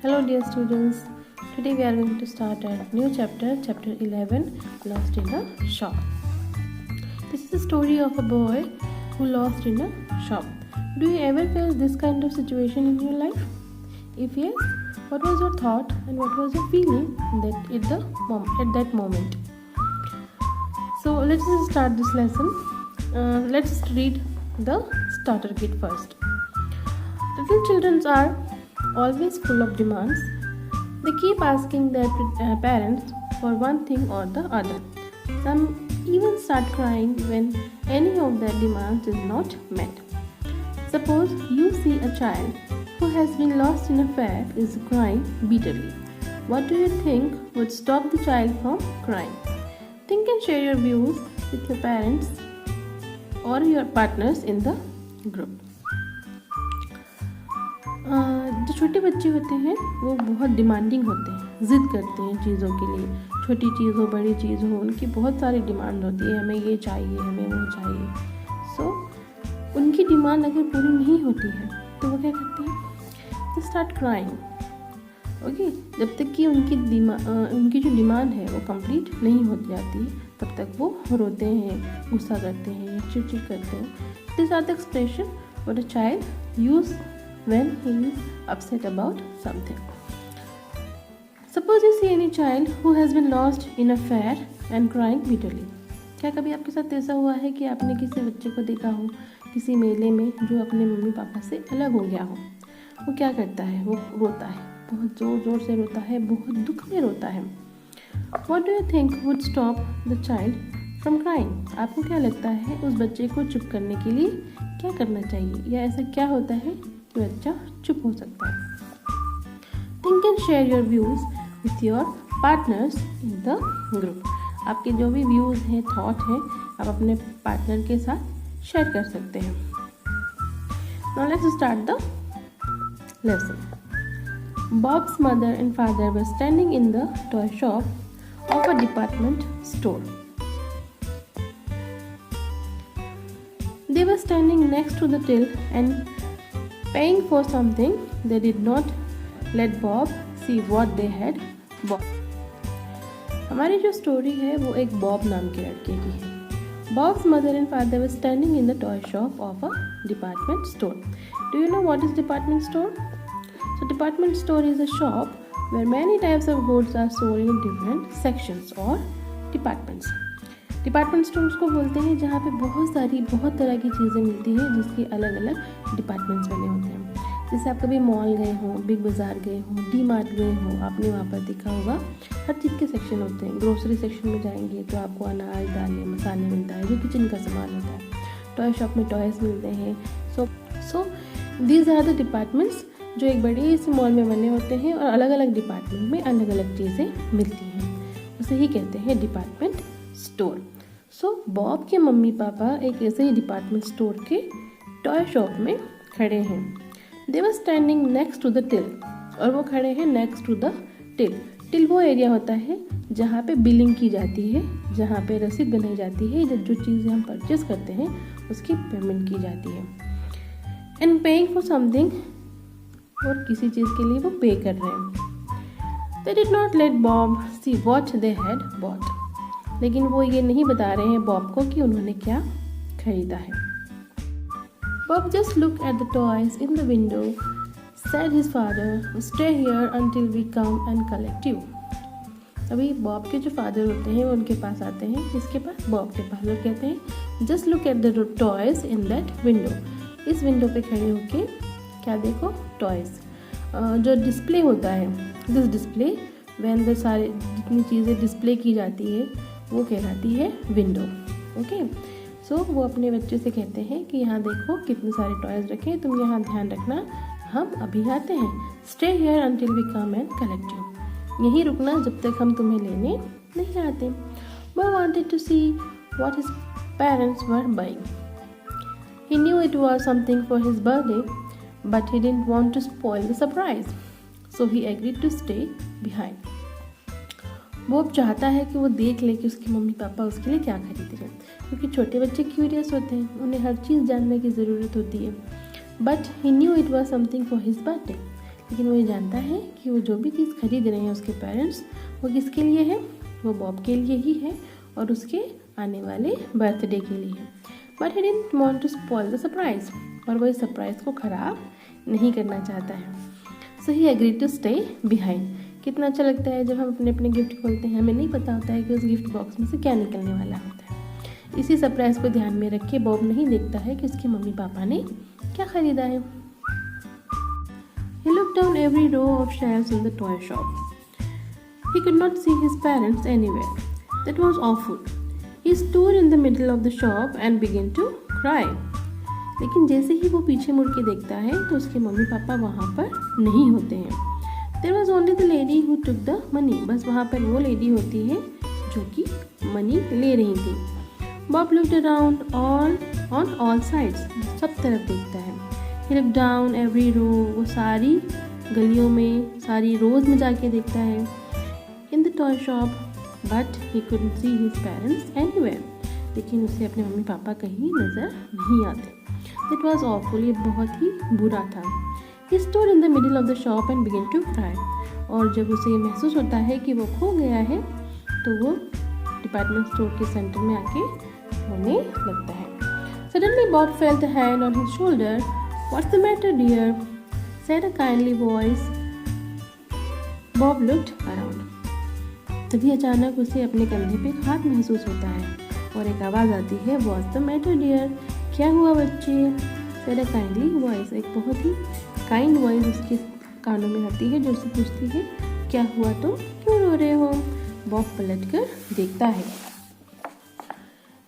Hello, dear students. Today we are going to start a new chapter, chapter 11, Lost in a Shop. This is the story of a boy who lost in a shop. Do you ever face this kind of situation in your life? If yes, what was your thought and what was your feeling at that moment? So let's just start this lesson. Let's read the starter kit first. Little children are always full of demands. They keep asking their parents for one thing or the other. Some even start crying when any of their demands is not met. Suppose you see a child who has been lost in a fair is crying bitterly. What do you think would stop the child from crying? Think and share your views with your parents or your partners in the group. जो छोटे बच्चे होते हैं वो बहुत demanding होते हैं, ज़िद करते हैं चीज़ों के लिए। छोटी चीज़ हो बड़ी चीज़ हो, उनकी बहुत सारी डिमांड होती है, हमें ये चाहिए, हमें वो चाहिए। उनकी डिमांड अगर पूरी नहीं होती है तो वो क्या करते हैं? They start crying. ओके, जब तक कि उनकी जो डिमांड है वो कंप्लीट नहीं हो जाती तब तक वो रोते हैं, गुस्सा करते हैं या चिड़चिड़ करते हैं। This are the expression what a child use when he is upset about something. Suppose you see any child who has been lost in a fair and crying bitterly. क्या कभी आपके साथ ऐसा हुआ है कि आपने किसी बच्चे को देखा हो किसी मेले में जो अपने मम्मी पापा से अलग हो गया हो? वो क्या करता है? वो रोता है, बहुत ज़ोर ज़ोर से रोता है, बहुत दुख में रोता है। What do you think would stop the child from crying? आपको क्या लगता है उस बच्चे को चुप करने के लिए क्या करना चाहिए, या ऐसा क्या होता है कि बच्चा चुप हो सकता है? Think and share your views with your partners in the group. आपके जो भी व्यूज़ हैं, थॉट हैं, आप अपने पार्टनर के साथ शेयर कर सकते हैं। Now let's start the lesson. Bobs mother and father were standing in the toy shop of a department store. They were standing next to the till and paying for something. They did not let Bob see what they had bought. हमारी जो story है वो एक Bob नाम के लड़के की है. Bob's mother and father were standing in the toy shop of a department store. Do you know what is department store? So department store is a shop where many types of goods are sold in different sections or departments. Department store उसको बोलते हैं जहाँ पे बहुत तरह की चीज़ें मिलती हैं जिसके अलग अलग डिपार्टमेंट्स बने होते हैं. जैसे आप कभी मॉल गए हो, बिग बाज़ार गए हो, डी मार्ट गए हो, आपने वहाँ पर देखा होगा हर चीज़ के सेक्शन होते हैं. ग्रोसरी सेक्शन में जाएंगे तो आपको अनाज, दालें, मसाले मिलता है जो किचन का सामान होता है. टॉय शॉप में टॉयज़ मिलते हैं. So these are the departments जो एक बड़े से मॉल में बने होते हैं और अलग अलग डिपार्टमेंट में अलग अलग चीज़ें मिलती हैं. उसे ही कहते हैं डिपार्टमेंट स्टोर. सो बॉब के मम्मी पापा एक ऐसे ही डिपार्टमेंट स्टोर के टॉय शॉप में खड़े हैं. They were standing next to the till, और वो खड़े हैं next to the till. Till वो एरिया होता है जहाँ पे बिलिंग की जाती है, जहाँ पे रसीद बनाई जाती है, जो चीज़ें हम परचेज करते हैं उसकी पेमेंट की जाती है. एंड पेइंग फॉर समथिंग, और किसी चीज़ के लिए वो पे कर रहे हैं. They did not let Bob see what they had bought. लेकिन वो ये नहीं बता रहे हैं बॉब को कि उन्होंने क्या खरीदा है. Bob just look at the toys in the window, said his father, stay here until we come and collect you. अभी बॉब के जो फादर होते हैं वो उनके पास आते हैं. किसके पास? बॉब के पास. वो कहते हैं just look at the toys in that window. इस विंडो पे खड़े होके क्या देखो? टॉयज. जो डिस्प्ले होता है, दिस डिस्प्ले व्हेन द सारे जितनी चीज़ें डिस्प्ले की जाती है वो कहलाती है विंडो. ओके, सो वो अपने बच्चे से कहते हैं कि यहाँ देखो कितने सारे टॉयज रखे हैं, तुम यहाँ ध्यान रखना, हम अभी आते हैं. Stay here until we come and collect you. यहीं रुकना जब तक हम तुम्हें लेने नहीं आते. Bob wanted to see what his parents were buying. He knew it was something for his birthday but he didn't want to spoil the surprise, so he agreed to stay behind. Bob चाहता है कि वो देख ले कि उसके mummy papa उसके लिए क्या खरीद रहे हैं, क्योंकि छोटे बच्चे क्यूरियस होते हैं, उन्हें हर चीज़ जानने की ज़रूरत होती है. But he knew it was something for his birthday. लेकिन वो ये जानता है कि वो जो भी चीज़ खरीद रहे हैं उसके पेरेंट्स, वो किसके लिए है, वो बॉब के लिए ही है और उसके आने वाले बर्थडे के लिए है। But he didn't want to spoil the surprise, और वो इस सरप्राइज को ख़राब नहीं करना चाहता है। सो he agreed to stay behind. कितना अच्छा लगता है जब हम अपने अपने गिफ्ट खोलते हैं, हमें नहीं पता होता है कि उस गिफ्ट बॉक्स में से क्या निकलने वाला होता है। इसी सरप्राइज को ध्यान में रख के बॉब नहीं देखता है कि उसके मम्मी पापा ने क्या खरीदा है। He looked down every row of shelves in the toy shop. He could not see his parents anywhere. That was awful. He stood in the middle of the shop and began to cry. लेकिन जैसे ही वो पीछे मुड़ के देखता है तो उसके मम्मी पापा वहाँ पर नहीं होते हैं। There was only the lady who took the money. बस वहाँ पर वो लेडी होती है जो कि मनी ले रही थी। Bob looked around on all sides. सब तरफ देखता है। He looked down every row. वो सारी गलियों में, सारी रोज में जाके देखता है। In the toy shop, but he couldn't see his parents anywhere. लेकिन उसे अपने मम्मी पापा कहीं नजर नहीं आते। That was awful. ये बहुत ही बुरा था। He stood in the middle of the shop and began to cry. और जब उसे महसूस होता है कि वो खो गया है तो वो डिपार्टमेंट स्टोर के सेंटर में आके रोने लगता है। Suddenly Bob felt a hand on his shoulder. What's the matter, dear? Said a kindly voice. Bob looked around. तभी अचानक उसे अपने कंधे पे एक हाथ महसूस होता है और एक आवाज़ आती है, What's the matter, dear? क्या हुआ बच्चे? Said a kindly voice. एक बहुत ही काइंड वॉइस उसके कानों में आती है जो उसे पूछती है, क्या हुआ, तो क्यों रो रहे हो? बॉब पलटकर देखता है।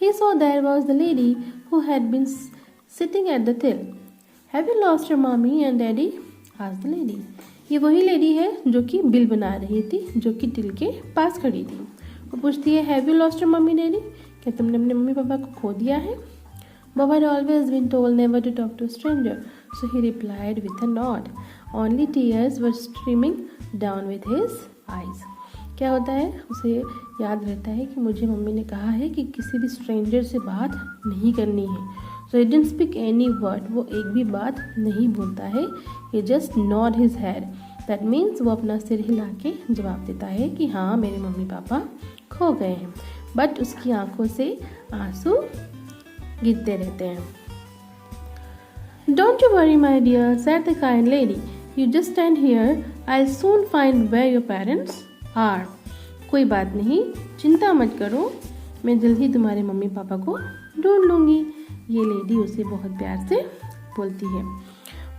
He saw there was the lady who had been sitting at the till. Have you lost your mommy and daddy? asked the lady. ये वही लेडी है जो कि बिल बना रही थी, जो कि टिल के पास खड़ी थी। वो पूछती है, Have you lost your mommy daddy? क्या तुमने अपने मम्मी पापा को खो दिया है? Bob had always been told never to talk to a stranger, so he replied with a nod. Only tears were streaming down with his eyes. क्या होता है, उसे याद रहता है कि मुझे मम्मी ने कहा है कि किसी भी स्ट्रेंजर से बात नहीं करनी है। So he didn't speak any word. वो एक भी बात नहीं बोलता है। He just nod his head. That means वो अपना सिर हिला के जवाब देता है कि हाँ, मेरे मम्मी पापा खो गए हैं। बट उसकी आंखों से आंसू गिरते रहते हैं। Don't you worry, my dear, said the kind lady. You just stand here. I'll soon find where your parents are. कोई बात नहीं, चिंता मत करो, मैं जल्द ही तुम्हारे मम्मी पापा को ढूंढ लूँगी। ये लेडी उसे बहुत प्यार से बोलती है।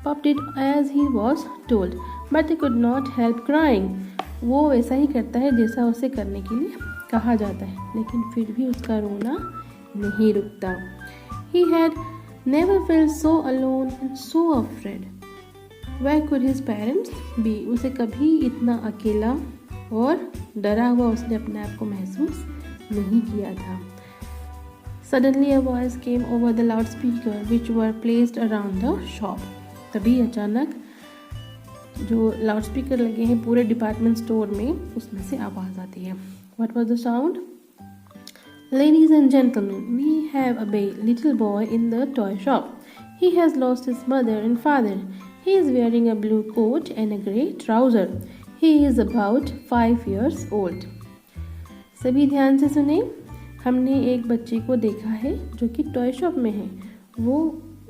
Bob did as he was told, but he could not help crying. वो वैसा ही करता है जैसा उसे करने के लिए कहा जाता है, लेकिन फिर भी उसका रोना नहीं रुकता। He had never felt so alone and so afraid. Where could his parents be? उसे कभी इतना अकेला और डरा हुआ उसने अपने आप को महसूस नहीं किया था। Suddenly a voice came over the loudspeaker which were placed around the shop. तभी अचानक जो लाउडस्पीकर लगे हैं पूरे डिपार्टमेंट स्टोर में, उसमें से आवाज़ आती है। What was the sound? Ladies and gentlemen, we have a little boy in the toy shop. He has lost his mother and father. He is wearing a blue coat and a grey trouser. He is about 5 years old. सभी ध्यान से सुने। हमने एक बच्चे को देखा है जो कि टॉय शॉप में है। वो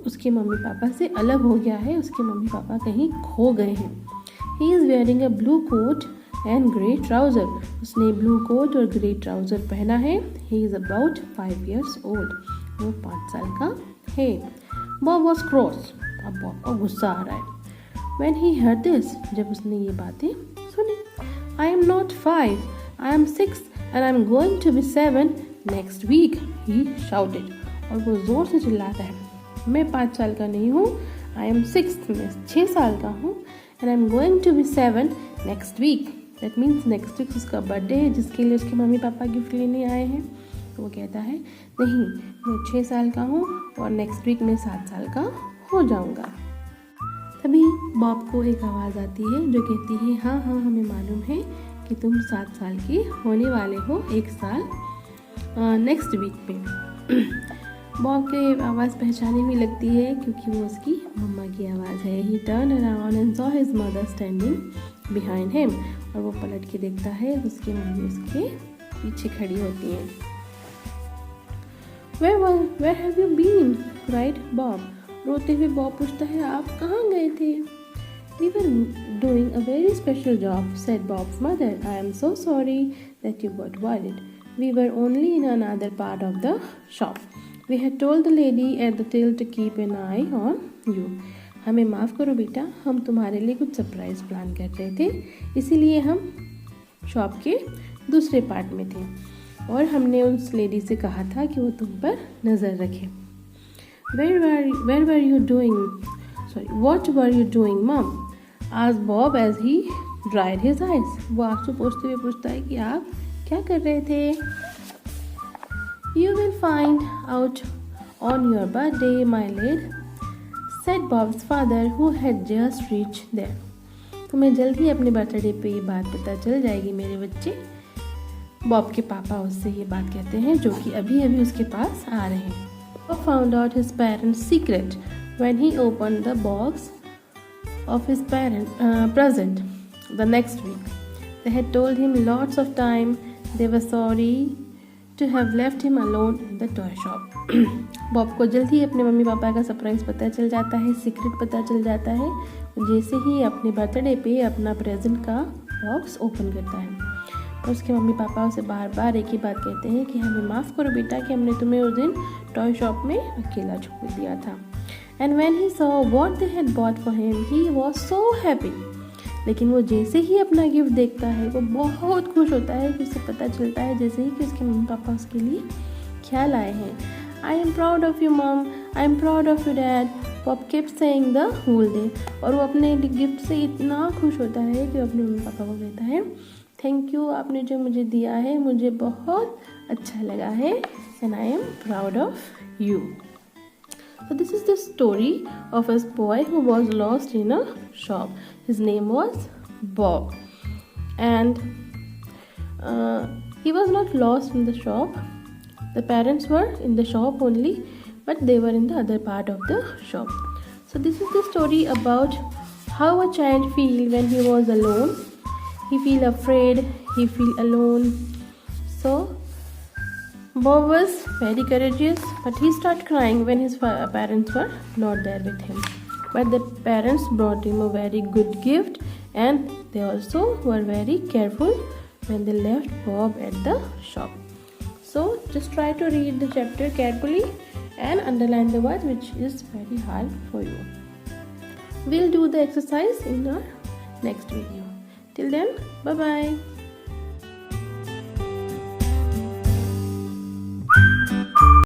उसके मम्मी पापा से अलग हो गया है, उसके मम्मी पापा कहीं खो गए हैं। He is wearing a blue coat and grey trouser. उसने ब्लू कोट और ग्रे ट्राउज़र पहना है। He is about 5 years old. वो 5 साल का है। Bob was cross. अब बॉब को गुस्सा आ रहा है। When he heard this, जब उसने ये बातें सुनी, I am not 5, I am 6 and I am going to be 7 next week, he shouted. और वो ज़ोर से चिल्लाता है, मैं 5 साल का नहीं हूँ, I am 6, मैं 6 साल का हूँ, and I am going to be 7 next week. That means next week उसका बर्थडे है जिसके लिए उसके मम्मी पापा गिफ्ट लेने आए हैं। तो वो कहता है, नहीं, मैं 6 साल का हूँ और नेक्स्ट वीक मैं 7 साल का हो जाऊँगा। तभी बॉब को एक आवाज़ आती है जो कहती है, हाँ हाँ, हमें मालूम है कि तुम 7 साल के होने वाले हो 1 साल नेक्स्ट वीक पे। बॉब की आवाज़ पहचानी हुई लगती है क्योंकि वो उसकी मम्मा की आवाज़ है। ही turn around and saw his mother standing behind him, और वो पलट के देखता है उसकी मम्मी उसके पीछे खड़ी होती हैं। Where have you been? cried Bob. रोते हुए बॉब पूछता है, आप कहाँ गए थे? We were doing a very special job, said Bob's mother. I am so sorry that you got worried. We were only in another part of the shop. We had told the lady at the till to keep an eye on you. हमें माफ़ करो बेटा, हम तुम्हारे लिए कुछ surprise plan कर रहे थे, इसीलिए हम शॉप के दूसरे पार्ट में थे और हमने उस लेडी से कहा था कि वो तुम पर नज़र रखे। Where were you doing? Sorry, what were you doing, Mom? asked Bob as he dried his eyes. वो आंसू पोंछते हुए पूछता है कि आप क्या कर रहे थे? You will find out on your birthday, my lad, said Bob's father, who had just reached there. तुम्हें जल्द ही अपने बर्थडे पे ये बात पता चल जाएगी मेरे बच्चे। बॉब के पापा उससे ये बात कहते हैं जो कि अभी अभी उसके पास आ रहे हैं। Bob found out his parents' secret when he opened the box of his present the next week. They had told him lots of time they were sorry to have left him alone in the toy shop. Bob को जल्द ही अपने mummy papa का surprise पता चल जाता है, secret पता चल जाता है, जैसे ही अपने बर्थडे पे अपना प्रेजेंट का बॉक्स ओपन करता है। और उसके मम्मी पापा उसे बार बार एक ही बात कहते हैं कि हमें माफ़ करो बेटा कि हमने तुम्हें उस दिन टॉय शॉप में अकेला छोड़ दिया था। And when he saw what they had bought for him he was so happy. लेकिन वो जैसे ही अपना गिफ्ट देखता है वो बहुत खुश होता है कि उसे पता चलता है जैसे ही कि उसके मम्मी पापा उसके लिए ख्याल आए हैं। I am proud of you mom, I am proud of you dad, Bob kept saying the whole day. और वो अपने गिफ्ट से इतना खुश होता है कि वो अपने मम्मी पापा को कहता है, थैंक यू, आपने जो मुझे दिया है मुझे बहुत अच्छा लगा है, and I am proud of you. So this is the story of a boy who was lost in a shop. His name was Bob, and he was not lost in the shop. The parents were in the shop only, but they were in the other part of the shop. So this is the story about how a child feel when he was alone. He feel afraid, he feel alone. So Bob was very courageous, but he started crying when his parents were not there with him. But the parents brought him a very good gift, and they also were very careful when they left Bob at the shop. So just try to read the chapter carefully and underline the words which is very hard for you. We'll do the exercise in our next video. Till then, bye bye.